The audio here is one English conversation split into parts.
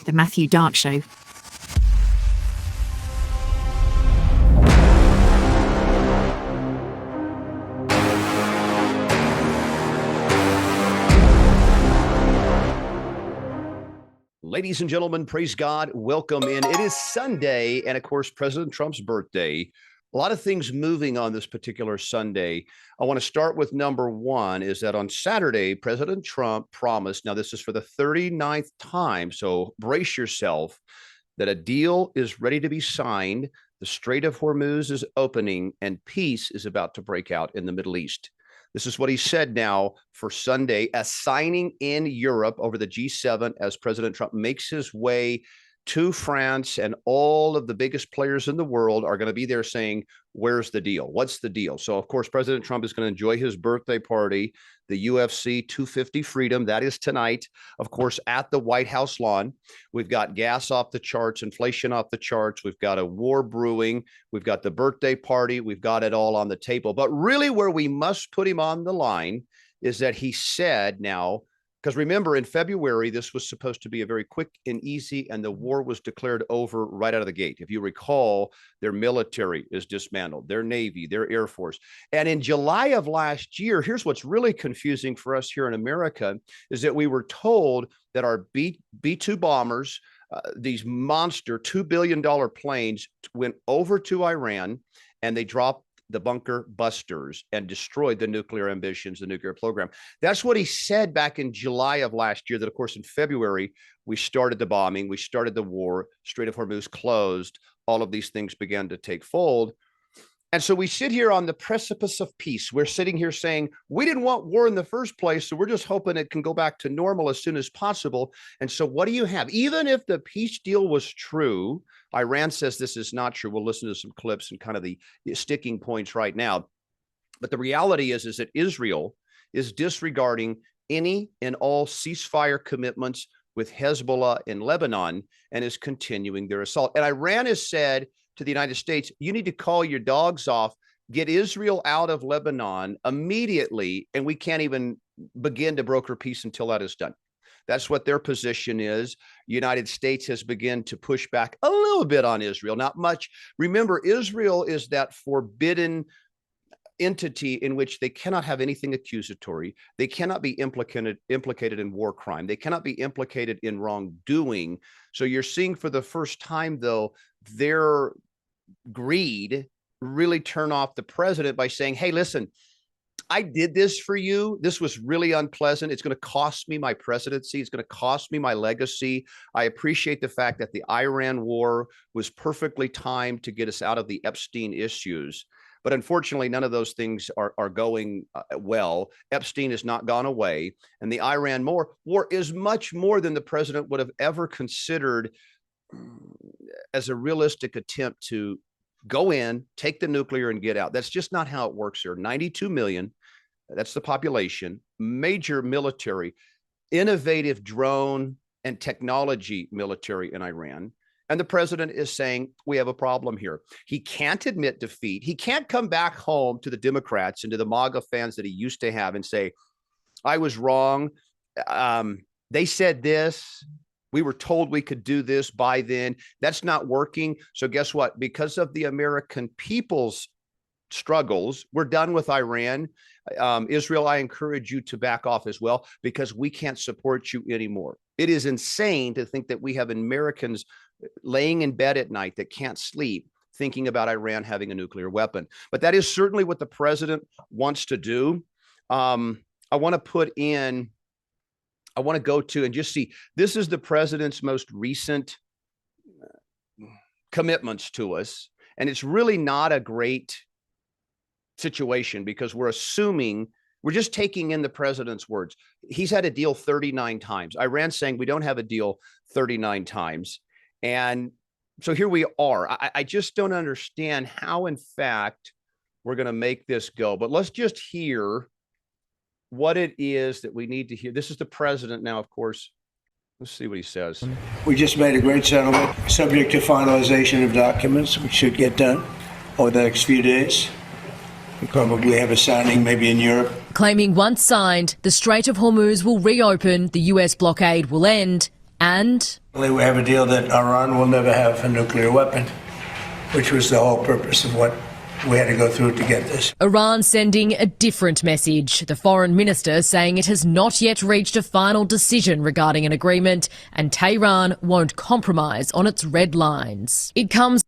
The Matthew Dark Show. Ladies and gentlemen, praise God. Welcome in. It is Sunday, and of course, President Trump's birthday. A lot of things moving on this particular Sunday. I want to start with number one is that on Saturday, President Trump promised, now this is for the 39th time, so brace yourself, that a deal is ready to be signed. The Strait of Hormuz is opening and peace is about to break out in the Middle East. This is what he said now for Sunday, a signing in Europe over the G7 as President Trump makes his way to France, and all of the biggest players in the world are going to be there saying, where's the deal? What's the deal? So, of course, President Trump is going to enjoy his birthday party, the UFC 250 Freedom. That is tonight, of course, at the White House lawn. We've got gas off the charts, inflation off the charts. We've got a war brewing. We've got the birthday party. We've got it all on the table. But really where we must put him on the line is that he said now, because remember, in February, this was supposed to be a very quick and easy, and the war was declared over right out of the gate. If you recall, their military is dismantled, their Navy, their Air Force. And in July of last year, here's what's really confusing for us here in America, is that we were told that our B-2 bombers, these monster $2 billion planes, went over to Iran, and they dropped the bunker busters and destroyed the nuclear ambitions, the nuclear program. That's what he said back in July of last year, that of course in February, we started the bombing, we started the war, Strait of Hormuz closed, all of these things began to take fold. And so we sit here on the precipice of peace. We're sitting here saying, we didn't want war in the first place, so we're just hoping it can go back to normal as soon as possible. And so what do you have? Even if the peace deal was true, Iran says this is not true. We'll listen to some clips and kind of the sticking points right now. But the reality is that Israel is disregarding any and all ceasefire commitments with Hezbollah in Lebanon and is continuing their assault. And Iran has said to the United States, you need to call your dogs off, get Israel out of Lebanon immediately, and we can't even begin to broker peace until that is done. That's what their position is. United States has begun to push back a little bit on Israel, not much. Remember, Israel is that forbidden entity in which they cannot have anything accusatory. They cannot be implicated in war crime. They cannot be implicated in wrongdoing. So you're seeing for the first time, though, their greed really turn off the president by saying, hey, listen, I did this for you. This was really unpleasant. It's going to cost me my presidency. It's going to cost me my legacy. I appreciate the fact that the Iran war was perfectly timed to get us out of the Epstein issues. But unfortunately, none of those things are going well. Epstein has not gone away. And the Iran war is much more than the president would have ever considered as a realistic attempt to go in, take the nuclear and get out. That's just not how it works here. 92 million, that's the population, major military, innovative drone and technology military in Iran. And the president is saying, we have a problem here. He can't admit defeat. He can't come back home to the Democrats and to the MAGA fans that he used to have and say, I was wrong. They said this. We were told we could do this by then. That's not working. So guess what? Because of the American people's struggles, we're done with Iran. Israel, I encourage you to back off as well, because we can't support you anymore. It is insane to think that we have Americans laying in bed at night that can't sleep thinking about Iran having a nuclear weapon. But that is certainly what the president wants to do. I want to go to and just see, this is the president's most recent commitments to us. And it's really not a great situation because we're just taking in the president's words. He's had a deal 39 times. Iran's saying we don't have a deal 39 times. And so here we are. I just don't understand how, in fact, we're going to make this go. But let's just hear what it is that we need to hear. This is the president now, of course. Let's see what he says. We just made a great settlement, subject to finalization of documents, which should get done over the next few days. We probably have a signing maybe in Europe. Claiming once signed, the Strait of Hormuz will reopen, the US blockade will end, And We have a deal that Iran will never have a nuclear weapon, which was the whole purpose of what we had to go through to get this. Iran sending a different message. The foreign minister saying it has not yet reached a final decision regarding an agreement, and Tehran won't compromise on its red lines. It comes.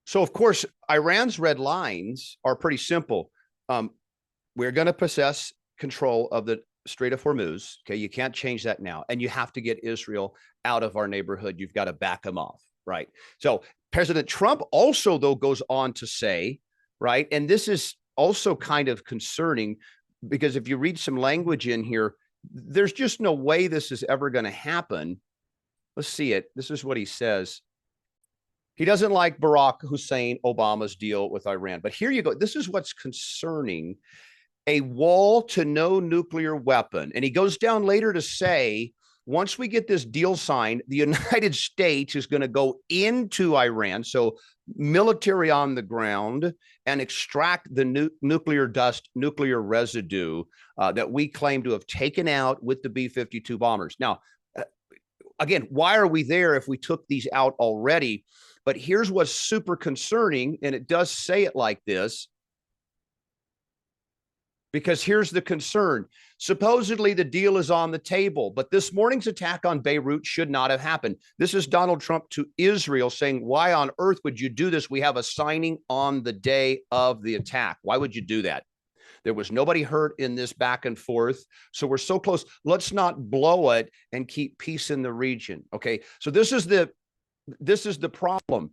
So, of course, Iran's red lines are pretty simple. We're going to possess control of the Strait of Hormuz. Okay, you can't change that now. And you have to get Israel out of our neighborhood. You've got to back them off, right? So President Trump also, though, goes on to say, right, and this is also kind of concerning because if you read some language in here, there's just no way this is ever going to happen. Let's see it. This is what he says. He doesn't like Barack Hussein Obama's deal with Iran. But here you go. This is what's concerning. A wall to no nuclear weapon. And he goes down later to say, once we get this deal signed, the United States is going to go into Iran, so military on the ground, and extract the nuclear dust, nuclear residue that we claim to have taken out with the B-52 bombers. Now, again, why are we there if we took these out already? But here's what's super concerning, and it does say it like this, because here's the concern. Supposedly the deal is on the table, but this morning's attack on Beirut should not have happened. This is Donald Trump to Israel saying, why on earth would you do this? We have a signing on the day of the attack. Why would you do that? There was nobody hurt in this back and forth. So we're so close. Let's not blow it and keep peace in the region. Okay. So this is the problem.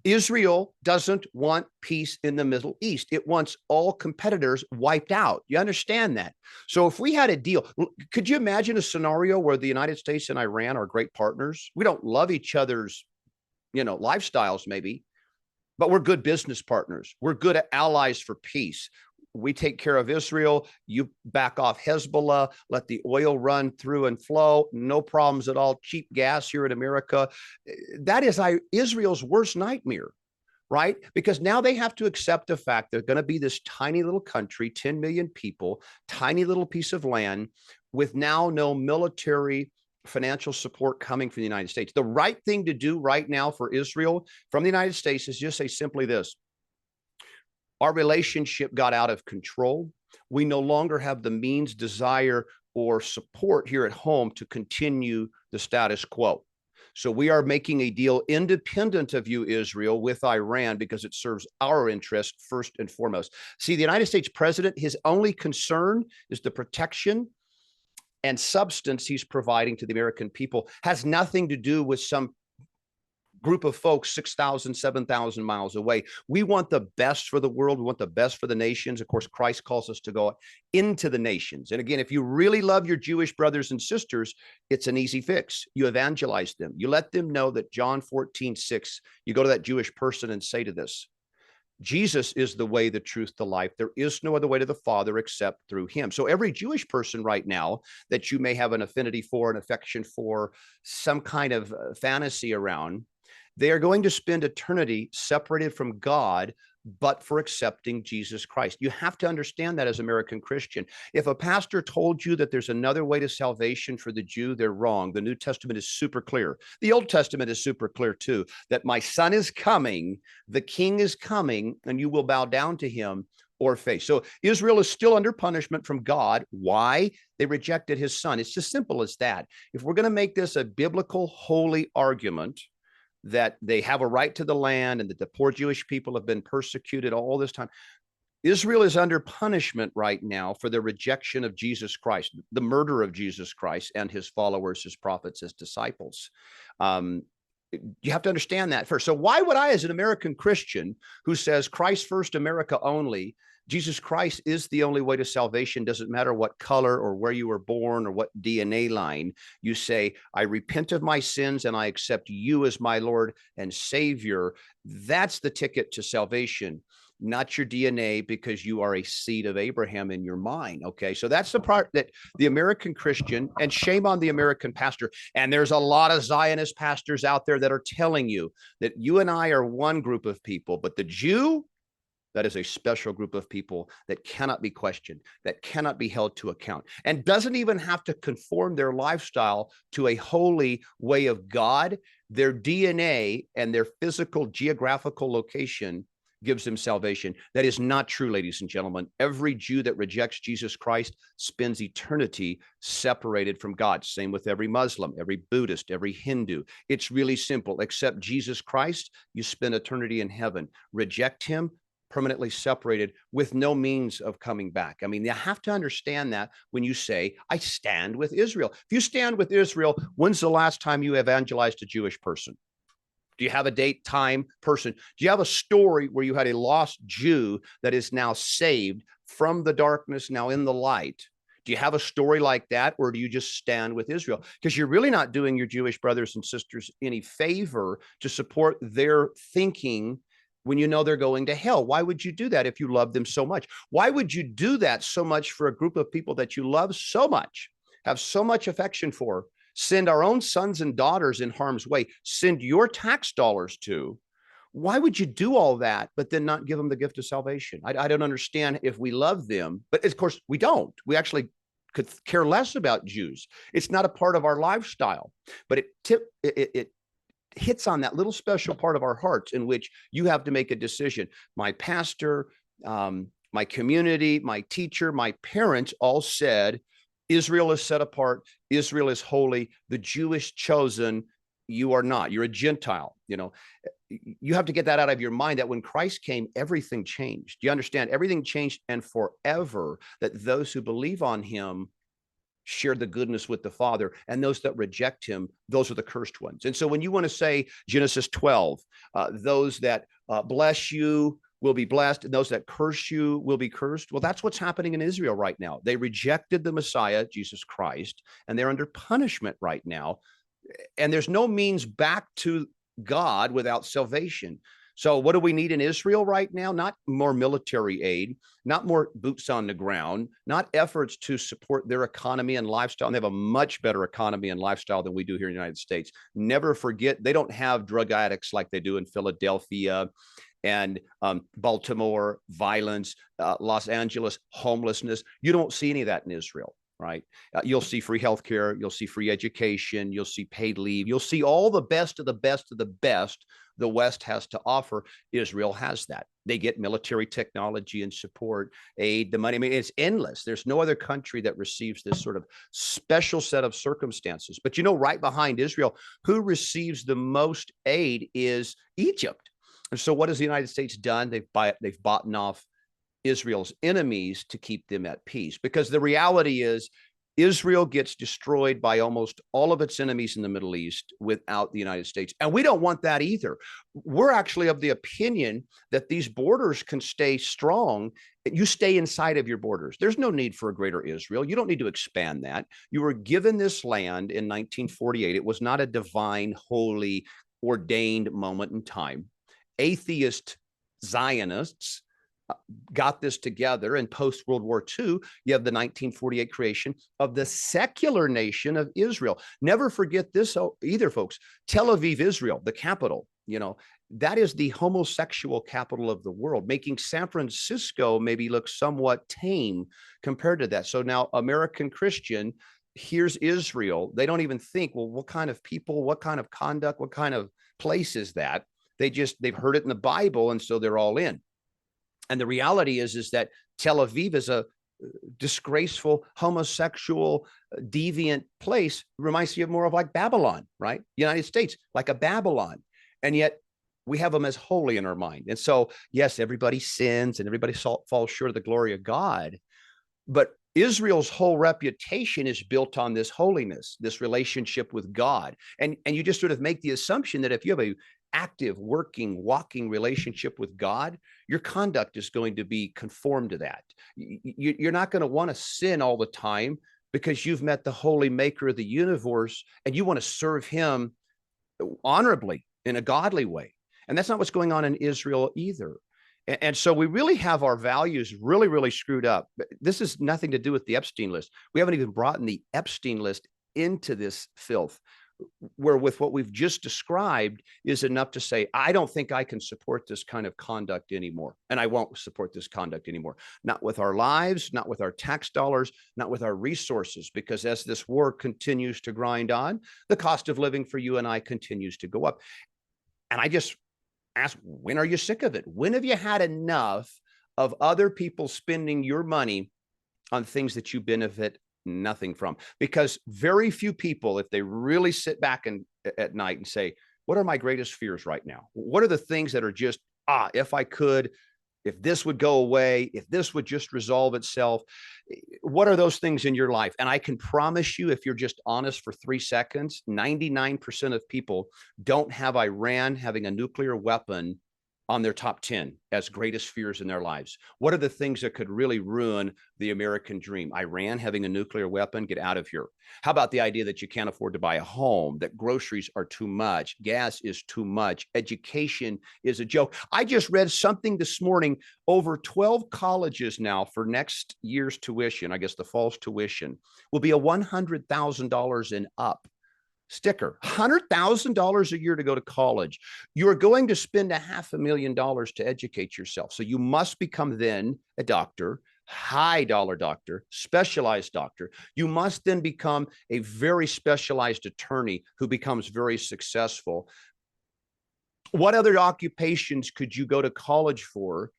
Israel doesn't want peace in the Middle East. It wants all competitors wiped out. You understand that? So if we had a deal, could you imagine a scenario where the United States and Iran are great partners? We don't love each other's, lifestyles maybe, but we're good business partners. We're good allies for peace. We take care of Israel. You back off Hezbollah, let the oil run through and flow. No problems at all. Cheap gas here in America. That is Israel's worst nightmare, right? Because now they have to accept the fact they're going to be this tiny little country, 10 million people, tiny little piece of land with now no military financial support coming from the United States. The right thing to do right now for Israel from the United States is just say simply this. Our relationship got out of control. We no longer have the means, desire, or support here at home to continue the status quo. So we are making a deal independent of you, Israel, with Iran because it serves our interest first and foremost. See, the United States president, his only concern is the protection and substance he's providing to the American people. Has nothing to do with some group of folks 6,000, 7,000 miles away. We want the best for the world. We want the best for the nations. Of course, Christ calls us to go into the nations. And again, if you really love your Jewish brothers and sisters, it's an easy fix. You evangelize them. You let them know that John 14:6, you go to that Jewish person and say to this, Jesus is the way, the truth, the life. There is no other way to the Father except through him. So every Jewish person right now that you may have an affinity for, an affection for, some kind of fantasy around, they are going to spend eternity separated from God, but for accepting Jesus Christ. You have to understand that as American Christian. If a pastor told you that there's another way to salvation for the Jew, they're wrong. The New Testament is super clear. The Old Testament is super clear too, that my son is coming, the king is coming, and you will bow down to him or face. So Israel is still under punishment from God. Why? They rejected his son. It's as simple as that. If we're going to make this a biblical, holy argument, that they have a right to the land and that the poor Jewish people have been persecuted all this time. Israel is under punishment right now for the rejection of Jesus Christ, the murder of Jesus Christ and his followers, his prophets, his disciples. You have to understand that first. So why would I, as an American Christian who says Christ first, America only, Jesus Christ is the only way to salvation. Doesn't matter what color or where you were born or what DNA line. You say, I repent of my sins and I accept you as my Lord and Savior. That's the ticket to salvation, not your DNA, because you are a seed of Abraham in your mind. Okay. So that's the part that the American Christian, and shame on the American pastor. And there's a lot of Zionist pastors out there that are telling you that you and I are one group of people, but the Jew, That is a special group of people that cannot be questioned, that cannot be held to account, and doesn't even have to conform their lifestyle to a holy way of God. Their DNA and their physical geographical location gives them salvation. That is not true, ladies and gentlemen. Every Jew that rejects Jesus Christ spends eternity separated from God. Same with every Muslim, every Buddhist, every Hindu. It's really simple. Accept Jesus Christ, you spend eternity in heaven. Reject him, permanently separated with no means of coming back. I mean, you have to understand that when you say, I stand with Israel. If you stand with Israel, when's the last time you evangelized a Jewish person? Do you have a date, time, person? Do you have a story where you had a lost Jew that is now saved from the darkness, now in the light? Do you have a story like that, or do you just stand with Israel? Because you're really not doing your Jewish brothers and sisters any favor to support their thinking when you know they're going to hell. Why would you do that if you love them so much? Why would you do that so much for a group of people that you love so much, have so much affection for? Send our own sons and daughters in harm's way, send your tax dollars to. Why would you do all that, but then not give them the gift of salvation? I don't understand if we love them, but of course we don't. We could care less about Jews. It's not a part of our lifestyle, but it hits on that little special part of our hearts in which you have to make a decision. My pastor, my community, my teacher, my parents all said, Israel is set apart. Israel is holy. The Jewish chosen, you are not. You're a Gentile. You know, you have to get that out of your mind that when Christ came, everything changed. You understand? Everything changed, and forever, that those who believe on him share the goodness with the Father, and those that reject him, those are the cursed ones. And so when you want to say Genesis 12, those that bless you will be blessed, and those that curse you will be cursed. Well, that's what's happening in Israel right now. They rejected the Messiah, Jesus Christ, and they're under punishment right now. And there's no means back to God without salvation. So what do we need in Israel right now? Not more military aid, not more boots on the ground, not efforts to support their economy and lifestyle. And they have a much better economy and lifestyle than we do here in the United States. Never forget, they don't have drug addicts like they do in Philadelphia and Baltimore, violence, Los Angeles, homelessness. You don't see any of that in Israel, right? You'll see free healthcare, you'll see free education, you'll see paid leave, you'll see all the best of the best of the best the West has to offer. Israel has that. They get military technology and support, aid, the money. I mean, it's endless. There's no other country that receives this sort of special set of circumstances. But you know, right behind Israel, who receives the most aid is Egypt. And so what has the United States done? They've bought off Israel's enemies to keep them at peace, because the reality is Israel gets destroyed by almost all of its enemies in the Middle East without the United States. And we don't want that either. We're actually of the opinion that these borders can stay strong. You stay inside of your borders. There's no need for a greater Israel. You don't need to expand that. You were given this land in 1948. It was not a divine, holy, ordained moment in time. Atheist Zionists got this together, and post World War II, you have the 1948 creation of the secular nation of Israel. Never forget this either, folks. Tel Aviv, Israel, the capital, you know, that is the homosexual capital of the world, making San Francisco maybe look somewhat tame compared to that. So now American Christian, here's Israel. They don't even think, well, what kind of people, what kind of conduct, what kind of place is that? They've heard it in the Bible, and so they're all in. And the reality is that Tel Aviv is a disgraceful, homosexual, deviant place. Reminds you more of like Babylon, right? United States, like a Babylon. And yet we have them as holy in our mind. And so, yes, everybody sins and everybody falls short of the glory of God. But Israel's whole reputation is built on this holiness, this relationship with God. And you just sort of make the assumption that if you have a active, working, walking relationship with God, your conduct is going to be conformed to that. You're not going to want to sin all the time because you've met the holy maker of the universe and you want to serve him honorably in a godly way. And that's not what's going on in Israel either. And so we really have our values really, really screwed up. This has nothing to do with the Epstein list. We haven't even brought in the Epstein list into this filth. where with what we've just described is enough to say, I don't think I can support this kind of conduct anymore. And I won't support this conduct anymore. Not with our lives, not with our tax dollars, not with our resources, because as this war continues to grind on, the cost of living for you and I continues to go up. And I just ask, when are you sick of it? When have you had enough of other people spending your money on things that you benefit nothing from? Because very few people, if they really sit back at night and say, what are my greatest fears right now? What are the things that are just, if I could, if this would go away, if this would just resolve itself, what are those things in your life? And I can promise you, if you're just honest for 3 seconds, 99% of people don't have Iran having a nuclear weapon on their top 10 as greatest fears in their lives. What are the things that could really ruin the American dream? Iran having a nuclear weapon, get out of here. How about the idea that you can't afford to buy a home, that groceries are too much, gas is too much, education is a joke? I just read something this morning, over 12 colleges now for next year's tuition, I guess the fall's tuition, will be a $100,000 and up sticker. $100,000 a year to go to college. You're going to spend $500,000 to educate yourself. So you must become then a doctor, high dollar doctor, specialized doctor. You must then become a very specialized attorney who becomes very successful. What other occupations could you go to college for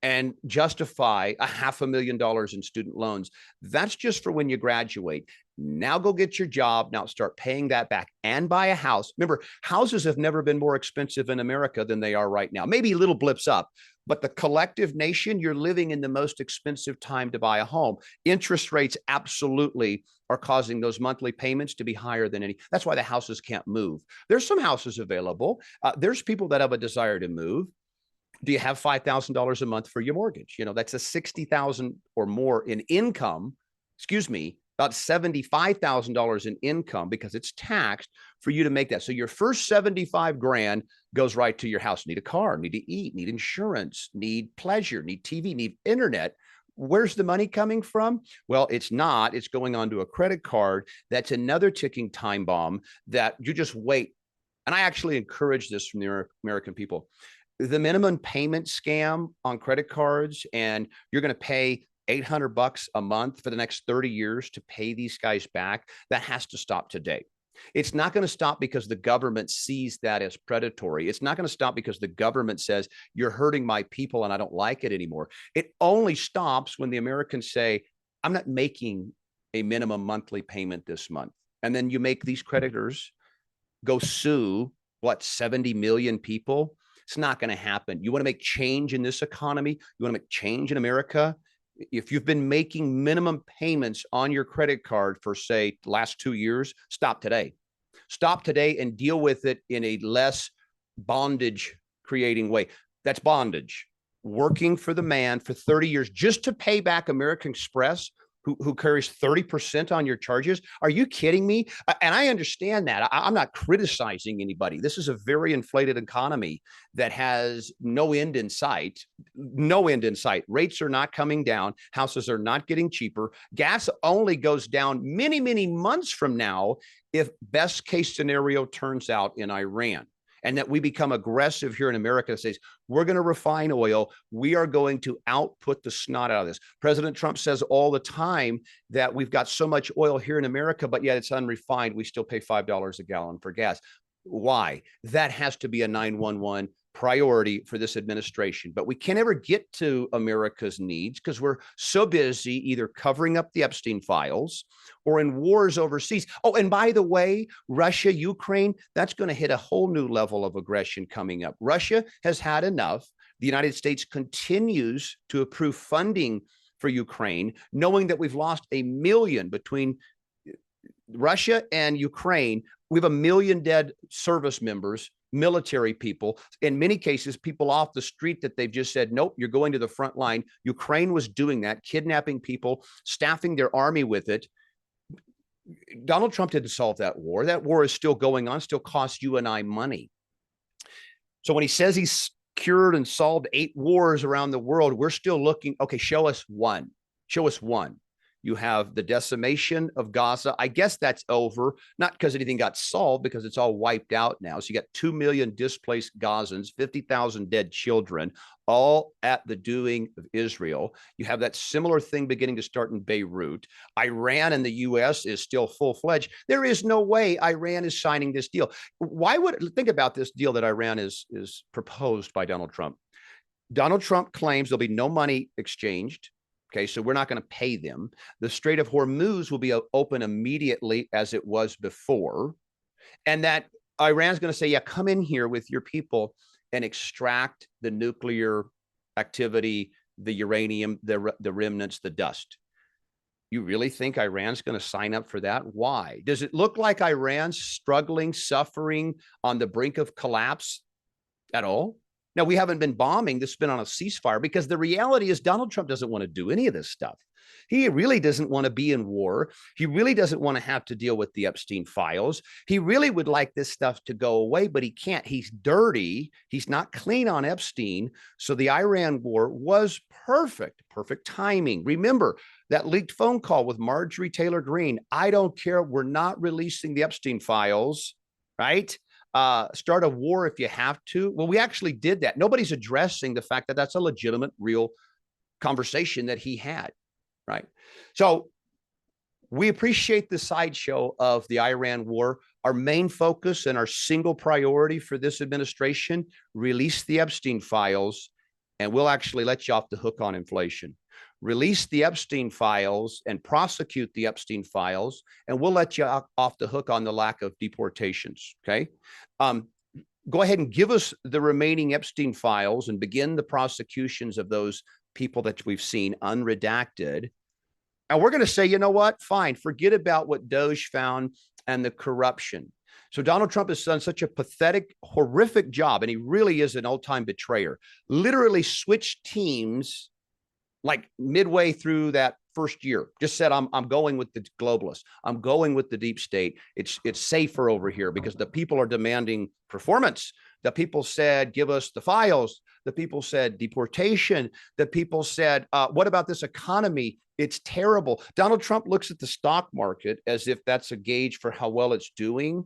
and justify $500,000 in student loans? That's just for when you graduate. Now go get your job. Now start paying that back and buy a house. Remember, houses have never been more expensive in America than they are right now. Maybe little blips up, but the collective nation, you're living in the most expensive time to buy a home. Interest rates absolutely are causing those monthly payments to be higher than any. That's why the houses can't move. There's some houses available. There's people that have a desire to move. Do you have $5,000 a month for your mortgage? You know, that's a $60,000 or more in income, about $75,000 in income, because it's taxed for you to make that. So your first 75 grand goes right to your house. Need a car, need to eat, need insurance, need pleasure, need TV, need internet. Where's the money coming from? Well, it's not. It's going onto a credit card. That's another ticking time bomb that you just wait. And I actually encourage this from the American people. The minimum payment scam on credit cards, and you're going to pay $800 a month for the next 30 years to pay these guys back. That has to stop today. It's not going to stop because the government sees that as predatory. It's not going to stop because the government says you're hurting my people and I don't like it anymore. It only stops when the Americans say, I'm not making a minimum monthly payment this month. And then you make these creditors go sue, 70 million people? It's not going to happen. You want to make change in this economy? You want to make change in America? If you've been making minimum payments on your credit card for, say, the last 2 years, stop today. Stop today and deal with it in a less bondage creating way. That's bondage. Working for the man for 30 years just to pay back American Express, who carries 30% on your charges. Are you kidding me? And I understand that. I'm not criticizing anybody. This is a very inflated economy that has no end in sight. No end in sight. Rates are not coming down. Houses are not getting cheaper. Gas only goes down many, many months from now if best case scenario turns out in Iran. And that we become aggressive here in America and says, we're going to refine oil. We are going to output the snot out of this. President Trump says all the time that we've got so much oil here in America, but yet it's unrefined. We still pay $5 a gallon for gas. Why? That has to be a 911 priority for this administration. But we can't ever get to America's needs because we're so busy either covering up the Epstein files or in wars overseas. Oh, and by the way, Russia, Ukraine, that's going to hit a whole new level of aggression coming up. Russia has had enough. The United States continues to approve funding for Ukraine, knowing that we've lost 1 million between Russia and Ukraine. We have 1 million dead service members, military people, in many cases, people off the street that they've just said, nope, you're going to the front line. Ukraine was doing that, kidnapping people, staffing their army with it. Donald Trump didn't solve that war. That war is still going on, still costs you and I money. So when he says he's cured and solved 8 wars around the world, we're still looking, okay, show us one. Show us one. You have the decimation of Gaza. I guess that's over, not because anything got solved, because it's all wiped out now. So you got 2 million displaced Gazans, 50,000 dead children, all at the doing of Israel. You have that similar thing beginning to start in Beirut. Iran and the U.S. is still full-fledged. There is no way Iran is signing this deal. Why would, think about this deal that Iran is proposed by Donald Trump. Donald Trump claims there'll be no money exchanged. Okay, so we're not going to pay them. The Strait of Hormuz will be open immediately as it was before. And that Iran's going to say, yeah, come in here with your people and extract the nuclear activity, the uranium, the remnants, the dust. You really think Iran's going to sign up for that? Why? Does it look like Iran's struggling, suffering on the brink of collapse at all? Now, we haven't been bombing. This has been on a ceasefire, because the reality is Donald Trump doesn't want to do any of this stuff. He really doesn't want to be in war. He really doesn't want to have to deal with the Epstein files. He really would like this stuff to go away, but he can't. He's dirty. He's not clean on Epstein. So the Iran war was perfect timing. Remember that leaked phone call with Marjorie Taylor Greene. I don't care. We're not releasing the Epstein files, right? Start a war if you have to. Well, we actually did that. Nobody's addressing the fact that that's a legitimate, real conversation that he had, right? So we appreciate the sideshow of the Iran war. Our main focus and our single priority for this administration, release the Epstein files, and we'll actually let you off the hook on inflation. Release the Epstein files and prosecute the Epstein files, and we'll let you off the hook on the lack of deportations, okay? Go ahead and give us the remaining Epstein files and begin the prosecutions of those people that we've seen unredacted. And we're going to say, you know what? Fine, forget about what Doge found and the corruption. So Donald Trump has done such a pathetic, horrific job, and he really is an old-time betrayer. Literally switched teams like midway through that first year, just said, I'm going with the globalists. I'm going with the deep state. It's safer over here because the people are demanding performance. The people said, give us the files. The people said deportation. The people said, what about this economy? It's terrible. Donald Trump looks at the stock market as if that's a gauge for how well it's doing.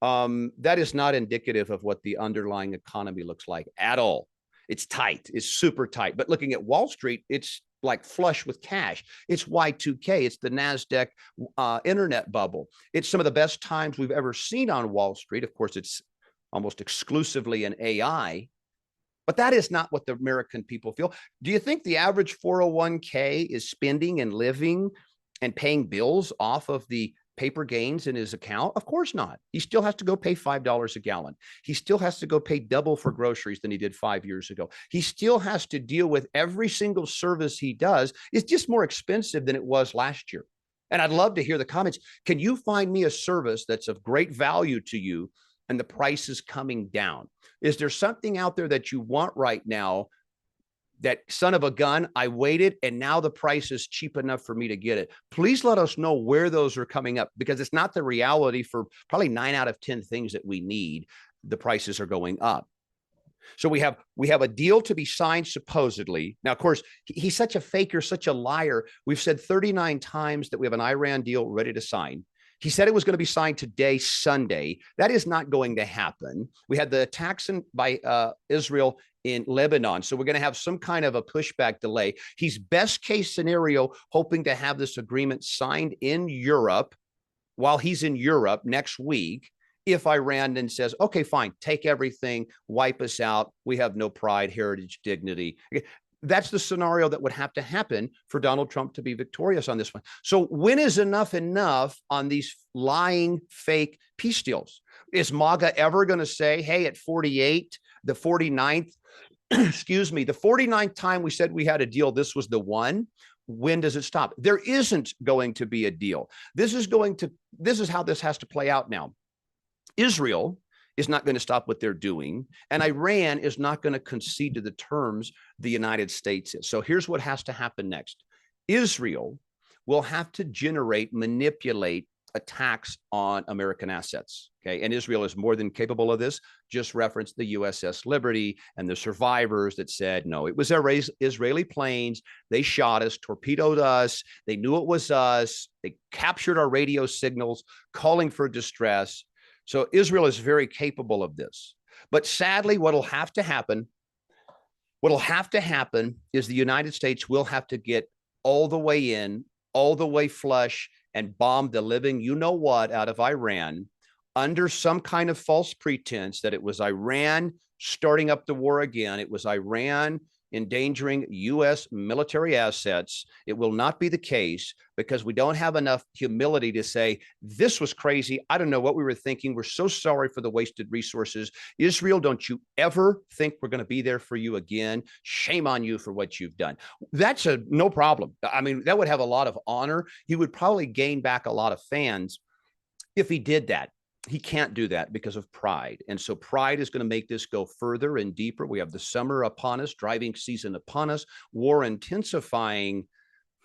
That is not indicative of what the underlying economy looks like at all. It's tight. It's super tight. But looking at Wall Street, it's like flush with cash. It's Y2K. It's the NASDAQ internet bubble. It's some of the best times we've ever seen on Wall Street. Of course, it's almost exclusively in AI. But that is not what the American people feel. Do you think the average 401k is spending and living and paying bills off of the paper gains in his account? Of course not. He still has to go pay $5 a gallon. He still has to go pay double for groceries than he did 5 years ago. He still has to deal with every single service he does. It's just more expensive than it was last year. And I'd love to hear the comments. Can you find me a service that's of great value to you and the price is coming down? Is there something out there that you want right now that, son of a gun, I waited and now the price is cheap enough for me to get it? Please let us know where those are coming up, because it's not the reality for probably 9 out of 10 things that we need. The prices are going up. So we have a deal to be signed supposedly. Now, of course, he's such a faker, such a liar. We've said 39 times that we have an Iran deal ready to sign. He said it was going to be signed today, Sunday. That is not going to happen. We had the attacks by Israel in Lebanon. So we're going to have some kind of a pushback delay. He's best case scenario hoping to have this agreement signed in Europe while he's in Europe next week. If Iran then says, okay, fine, take everything, wipe us out. We have no pride, heritage, dignity. That's the scenario that would have to happen for Donald Trump to be victorious on this one. So when is enough on these lying, fake peace deals? Is MAGA ever going to say, hey, at 48, the 49th, excuse me, the 49th time we said we had a deal, this was the one? When does it stop? There isn't going to be a deal. This is how this has to play out now. Israel is not going to stop what they're doing, and Iran is not going to concede to the terms the United States is. So here's what has to happen next. Israel will have to manipulate attacks on American assets. Okay. And Israel is more than capable of this. Just reference the USS Liberty and the survivors that said, no, it was Israeli planes. They shot us, torpedoed us. They knew it was us. They captured our radio signals, calling for distress. So Israel is very capable of this. But sadly, what'll have to happen is the United States will have to get all the way in, all the way flush, and bomb the living you-know-what out of Iran under some kind of false pretense that it was Iran starting up the war again. It was Iran endangering U.S. military assets. It will not be the case because we don't have enough humility to say, this was crazy. I don't know what we were thinking. We're so sorry for the wasted resources. Israel, don't you ever think we're going to be there for you again. Shame on you for what you've done. That's no problem. I mean, that would have a lot of honor. He would probably gain back a lot of fans if he did that. He can't do that because of pride. And so pride is going to make this go further and deeper. We have the summer upon us, driving season upon us, war intensifying,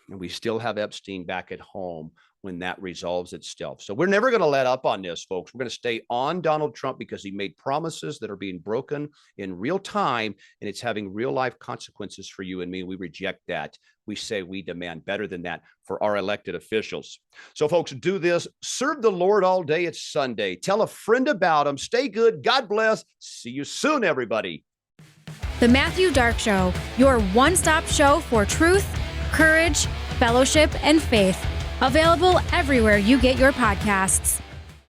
and we still have Epstein back at home when that resolves itself. So we're never going to let up on this, folks. We're going to stay on Donald Trump because he made promises that are being broken in real time, and it's having real life consequences for you and me. We reject that. We say we demand better than that for our elected officials. So folks, do this. Serve the Lord all day. It's Sunday. Tell a friend about him. Stay good. God bless. See you soon, everybody. The Matthew Dark Show, your one-stop show for truth, courage, fellowship, and faith. Available everywhere you get your podcasts.